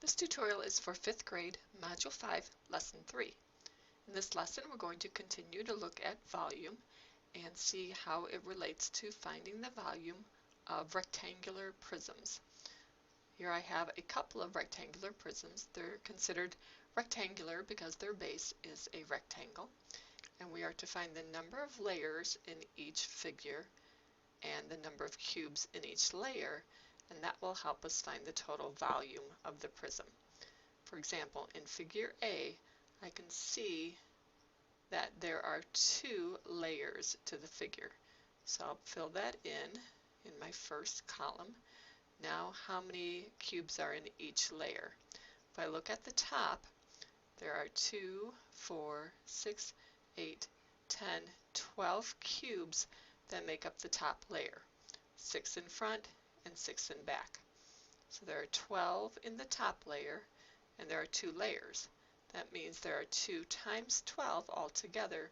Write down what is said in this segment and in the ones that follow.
This tutorial is for 5th grade, Module 5, Lesson 3. In this lesson, we're going to continue to look at volume and see how it relates to finding the volume of rectangular prisms. Here I have a couple of rectangular prisms. They're considered rectangular because their base is a rectangle. And we are to find the number of layers in each figure and the number of cubes in each layer, and that will help us find the total volume of the prism. For example, in figure A, I can see that there are 2 layers to the figure. So I'll fill that in my first column. Now, how many cubes are in each layer? If I look at the top, there are 2, 4, 6, 8, 10, 12 cubes that make up the top layer. 6 in front and 6 in back. So there are 12 in the top layer and there are 2 layers. That means there are 2 times 12 altogether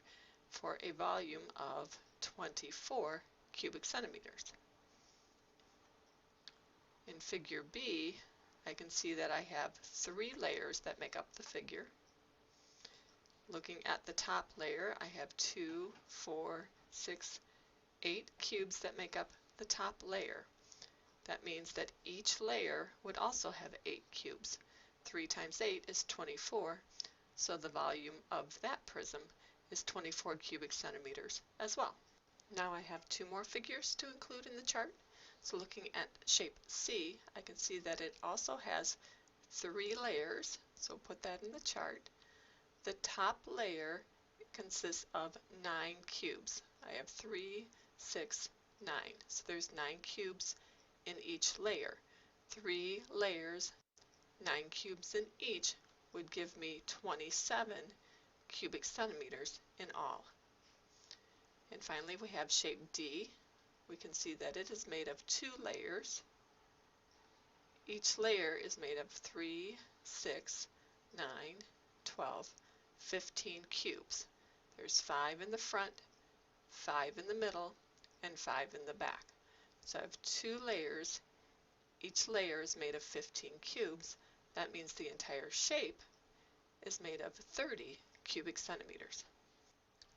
for a volume of 24 cubic centimeters. In figure B, I can see that I have 3 layers that make up the figure. Looking at the top layer, I have 2, 4, 6, 8 cubes that make up the top layer. That means that each layer would also have 8 cubes. 3 times 8 is 24, so the volume of that prism is 24 cubic centimeters as well. Now I have 2 more figures to include in the chart. So looking at shape C, I can see that it also has 3 layers, so put that in the chart. The top layer consists of 9 cubes. I have 3, 6, 9. So there's 9 cubes in each layer. 3 layers, 9 cubes in each, would give me 27 cubic centimeters in all. And finally we have shape D. We can see that it is made of 2 layers. Each layer is made of 3, 6, 9, 12, 15 cubes. There's 5 in the front, 5 in the middle, and 5 in the back. So I have 2 layers. Each layer is made of 15 cubes. That means the entire shape is made of 30 cubic centimeters.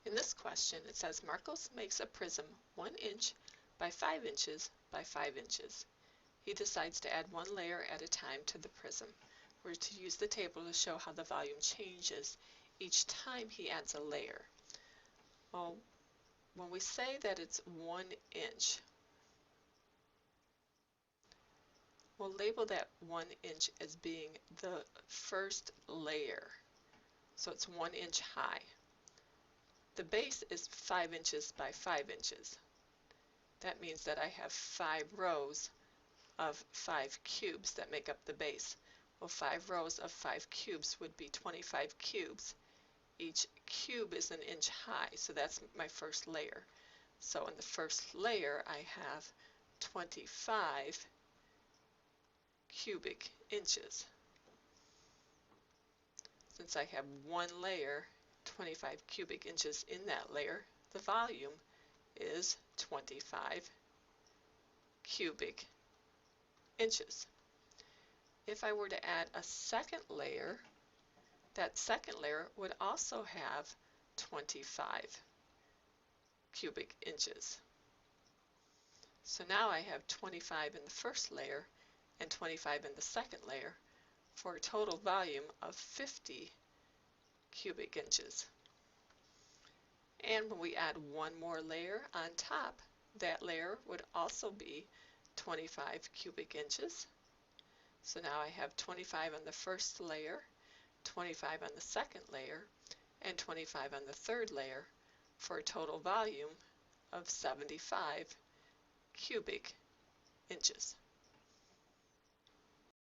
In this question, it says Marcos makes a prism 1 inch by 5 inches by 5 inches. He decides to add 1 layer at a time to the prism. We're to use the table to show how the volume changes each time he adds a layer. Well, when we say that it's 1 inch, we'll label that 1 inch as being the first layer. So it's 1 inch high. The base is 5 inches by 5 inches. That means that I have 5 rows of 5 cubes that make up the base. Well, 5 rows of 5 cubes would be 25 cubes. Each cube is 1 inch high, so that's my first layer. So in the first layer, I have 25 cubic inches. Since I have 1 layer, 25 cubic inches in that layer, the volume is 25 cubic inches. If I were to add a second layer, that second layer would also have 25 cubic inches. So now I have 25 in the first layer and 25 in the second layer for a total volume of 50 cubic inches. And when we add 1 more layer on top, that layer would also be 25 cubic inches. So now I have 25 on the first layer, 25 on the second layer, and 25 on the third layer for a total volume of 75 cubic inches.